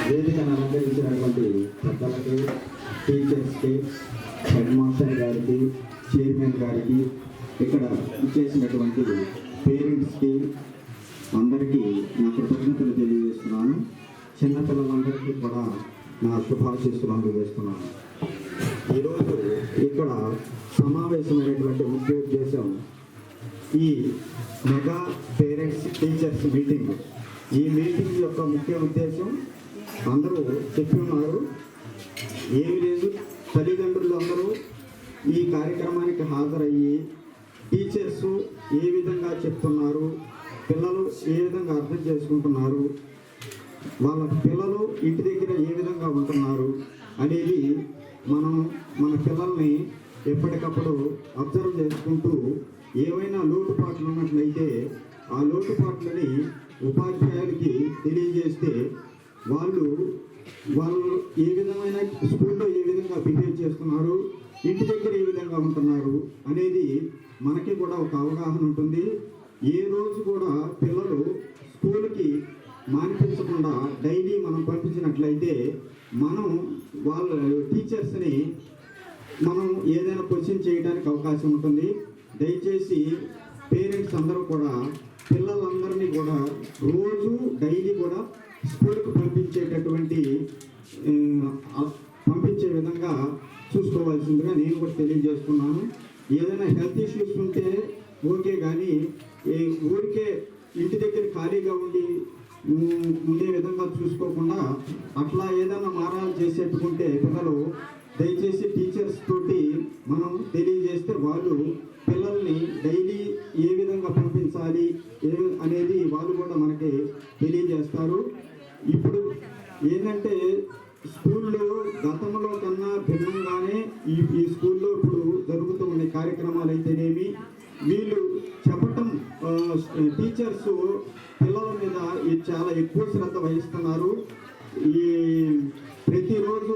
వేదికను అలంకరించినటువంటి పెద్దలకి, టీచర్స్కి, హెడ్ మాస్టర్ గారికి, చైర్మన్ గారికి, ఇక్కడ ఇచ్చేసినటువంటి పేరెంట్స్కి అందరికీ నా కృతజ్ఞతలు తెలియజేస్తున్నాను. చిన్నపిల్లలందరికీ కూడా నా శుభాశీస్సులు అందజేస్తున్నాను. ఈరోజు ఇక్కడ సమావేశమైనటువంటి ముఖ్య ఉద్దేశం ఈ మెగా పేరెంట్స్ టీచర్స్ మీటింగ్. ఈ మీటింగ్ యొక్క ముఖ్య ఉద్దేశం అందరూ చెప్పి ఉన్నారు, ఏమి లేదు, తల్లిదండ్రులు అందరూ ఈ కార్యక్రమానికి హాజరయ్యి టీచర్స్ ఏ విధంగా చెప్తున్నారు, పిల్లలు ఏ విధంగా అర్థం చేసుకుంటున్నారు, వాళ్ళ పిల్లలు ఇంటి దగ్గర ఏ విధంగా ఉంటున్నారు అనేది మనం మన పిల్లల్ని ఎప్పటికప్పుడు అబ్జర్వ్ చేసుకుంటూ ఏవైనా లోటుపాట్లు ఉన్నట్లయితే ఆ లోటుపాట్లని ఉపాధ్యాయులకి తెలియజేస్తే వాళ్ళు ఏ విధమైన స్కూల్లో ఏ విధంగా బిహేవ్ చేస్తున్నారు, ఇంటి దగ్గర ఏ విధంగా ఉంటున్నారు అనేది మనకి కూడా ఒక అవగాహన ఉంటుంది. ఏ రోజు కూడా పిల్లలు స్కూల్కి మానిపించకుండా డైలీ మనం పంపించినట్లయితే మనం వాళ్ళ టీచర్స్ని మనం ఏదైనా క్వశ్చన్ చేయడానికి అవకాశం ఉంటుంది. దయచేసి పేరెంట్స్ అందరూ కూడా పిల్లలందరినీ కూడా రోజు డైలీ కూడా స్కూల్కి పంపించే విధంగా చూసుకోవాల్సిందిగా నేను కూడా తెలియజేస్తున్నాను. ఏదైనా హెల్త్ ఇష్యూస్ ఉంటే ఓకే, కానీ ఊరికే ఇంటి దగ్గర ఖాళీగా ఉండే విధంగా చూసుకోకుండా అట్లా ఏదైనా మారాలు చేసేట్టుకుంటే పిల్లలు దయచేసి టీచర్స్ తోటి మనం తెలియజేస్తే వాళ్ళు పిల్లల్ని డైలీ ఏ విధంగా పంపించాలి అనేది వాళ్ళు కూడా మనకి తెలియజేస్తారు. ఇప్పుడు ఏంటంటే స్కూల్లో గతంలో కన్నా భిన్నంగానే ఈ స్కూల్లో ఇప్పుడు జరుగుతూ ఉన్న కార్యక్రమాలు అయితేనేమి, వీళ్ళు చెప్పటం టీచర్స్ పిల్లల మీద చాలా ఎక్కువ శ్రద్ధ వహిస్తున్నారు. ఈ ప్రతిరోజు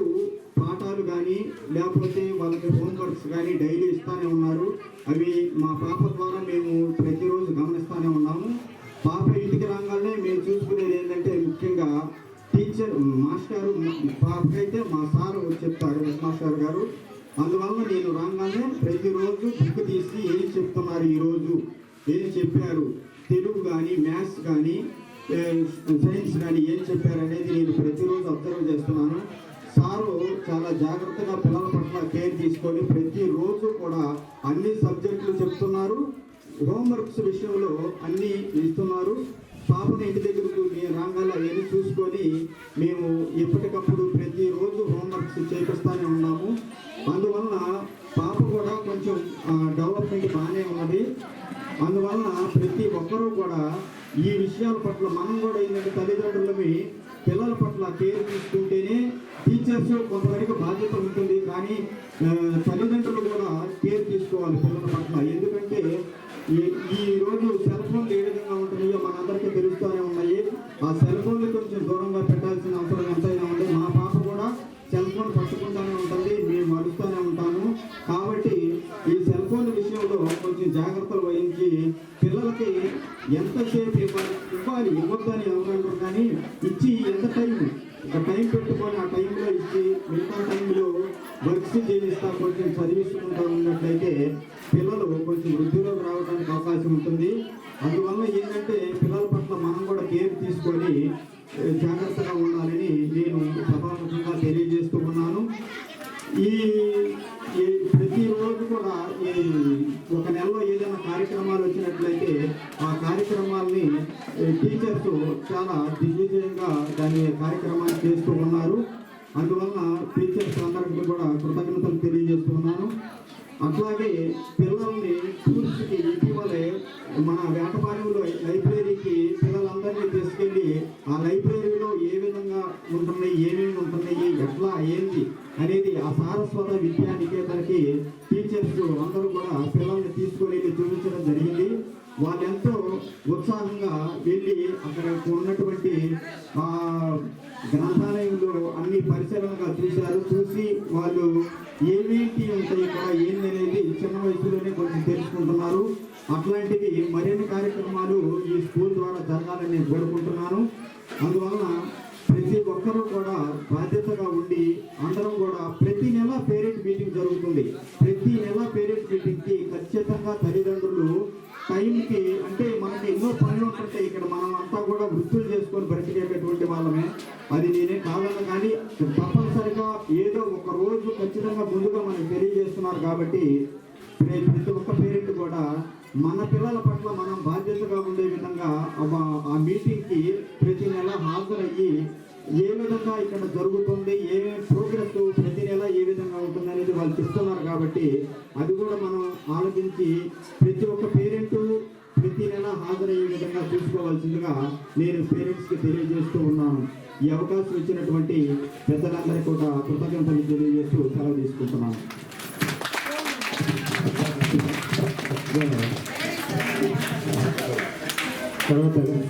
పాఠాలు కానీ లేకపోతే వాళ్ళకి హోంవర్క్స్ కానీ డైలీ ఇస్తూనే ఉన్నారు. అవి మా పాప ద్వారా మేము ప్రతిరోజు గమనిస్తూనే ఉన్నాము. పాప ఇంటికి రాగానే మేము చూసుకునేది ఏంటంటే ముఖ్యంగా టీచర్ మాస్టారు పాపకైతే మా సారు చెప్తారు, హెడ్ మాస్టర్ గారు. అందువల్ల నేను రాగానే ప్రతిరోజు బుక్ తీసి ఏం చెప్తున్నారు, ఈరోజు ఏం చెప్పారు, తెలుగు కానీ మ్యాథ్స్ కానీ సైన్స్ కానీ ఏం చెప్పారు అనేది నేను ప్రతిరోజు అబ్జర్వ్ చేస్తున్నాను. సారు చాలా జాగ్రత్తగా పిల్లల పట్ల కేర్ తీసుకొని ప్రతిరోజు కూడా అన్ని సబ్జెక్టులు చెప్తున్నారు. హోంవర్క్స్ విషయంలో అన్నీ ఇస్తున్నారు. పాపను ఇంటి దగ్గరకు నేను రాగానే అవన్నీ చూసుకొని మేము ఎప్పటికప్పుడు ప్రతిరోజు హోంవర్క్స్ చేపిస్తూనే ఉన్నాము. అందువలన పాప కూడా కొంచెం డెవలప్మెంట్ బాగానే ఉన్నది. అందువలన ప్రతి ఒక్కరూ కూడా ఈ విషయాల పట్ల మనం కూడా ఏంటంటే తల్లిదండ్రులవి పిల్లల పట్ల కేర్ తీసుకుంటేనే టీచర్స్ కొంతవరకు బాధ్యత ఉంటుంది, కానీ తల్లిదండ్రులు కూడా కేర్ తీసుకోవాలి పిల్లల పట్ల. ఎందుకంటే ఈ రోజు సెల్ ఫోన్లు ఏ విధంగా ఉంటున్నాయో మనందరికీ తెలుస్తూనే ఉన్నాయి. ఆ సెల్ ఫోన్లు కొంచెం దూరంగా పెట్టాల్సిన అవసరం ఎంతైనా ఉంది. మా పాప కూడా సెల్ ఫోన్ పట్టుకుంటూనే ఉంటుంది, మేము అడుస్తూనే ఉంటాము. కాబట్టి ఈ సెల్ ఫోన్ విషయంలో కొంచెం జాగ్రత్తలు వహించి పిల్లలకి ఎంతసేపు ఇవ్వాలి ఇవ్వద్దని ఎవరంటారు, కానీ ఇచ్చి ఎంత టైం పెట్టుకొని ఆ టైంలో ఇచ్చి మిగతా టైంలో వర్క్స్ చేయిస్తా కొంచెం చదివిస్తుంటూ ఉన్నట్లయితే పిల్లలు కొంచెం వృద్ధిలోకి రావడానికి అవకాశం ఉంటుంది. అందువల్ల ఏంటంటే పిల్లల పట్ల మనం కూడా కేర్ తీసుకొని జాగ్రత్తగా ఉండాలని నేను సభాముఖంగా తెలియజేస్తూ ఉన్నాను. ఈ ప్రతిరోజు కూడా ఒక నెలలో ఏదైనా కార్యక్రమాలు వచ్చినట్లయితే ఆ కార్యక్రమాల్ని టీచర్స్ చాలా దిగ్విజయంగా దాని కార్యక్రమాన్ని చేస్తూ ఉన్నారు. అందువలన టీచర్స్ అందరికీ కూడా కృతజ్ఞతలు తెలియజేస్తున్నాను. అట్లాగే పిల్లల్ని టూర్స్కి ఇటీవలే మన వేటపాలెంలో లైబ్రరీకి పిల్లలందరినీ తీసుకెళ్ళి ఆ లైబ్రరీలో ఏ విధంగా ఉంటున్నాయి, ఏమేమి ఉంటున్నాయి, ఎట్లా ఏంటి అనేది ఆ సారస్వత విద్యా నికేతనకి టీచర్స్ అందరూ కూడా పిల్లల్ని తీసుకొని వెళ్ళి చూపించడం జరిగింది. వాళ్ళెంతో ఉత్సాహంగా వెళ్ళి అక్కడ ఉన్నటువంటి గ్రంథాలయంలో అన్ని పరిశీలనగా చూసి వాళ్ళు ఏమేంటి ఉంటాయి ఇక్కడ ఏందనేది చిన్న వయసులోనే కొంచెం తెలుసుకుంటున్నారు. అట్లాంటివి మరిన్ని కార్యక్రమాలు ఈ స్కూల్ ద్వారా జరగాలని నేను కోరుకుంటున్నాను. అందువలన ప్రతి ప్రతి ఒక్కరూ కూడా బాధ్యతగా ఉండి అందరం కూడా ప్రతి నెల పేరెంట్ మీటింగ్ జరుగుతుంది. ప్రతి నెల పేరెంట్ మీటింగ్కి ఖచ్చితంగా తల్లిదండ్రులు టైంకి, అంటే మనకి ఎన్నో పనులు ఉంటుంటాయి ఇక్కడ, మనం అంతా కూడా వృత్తులు చేసుకొని బ్రతికేటటువంటి వాళ్ళమే, అది నేనే కాదన్న, కానీ తప్పనిసరిగా ఏదో ఒక రోజు ఖచ్చితంగా ముందుగా మనకు తెలియజేస్తున్నారు. కాబట్టి ప్రతి ఒక్క పేరెంట్ కూడా మన పిల్లల పట్ల మనం బాధ్యతగా ఉండే విధంగా ఆ మీటింగ్కి ప్రతి నెల హాజరయ్యి ఏ విధంగా ఇక్కడ జరుగుతుంది, ఏ ప్రోగ్రెస్ ప్రతి నెల ఏ విధంగా ఉంటుంది అనేది వాళ్ళు చెప్తున్నారు. కాబట్టి అది కూడా మనం ఆలోచించి ప్రతి ఒక్క పేరెంట్ ప్రతి నెల హాజరయ్యే విధంగా చూసుకోవాల్సిందిగా నేను పేరెంట్స్కి తెలియజేస్తూ ఉన్నాను. ఈ అవకాశం ఇచ్చినటువంటి పెద్దలందరికీ కూడా కృతజ్ఞతలు తెలియజేస్తూ సెలవు తీసుకుంటున్నాను. తర్వాత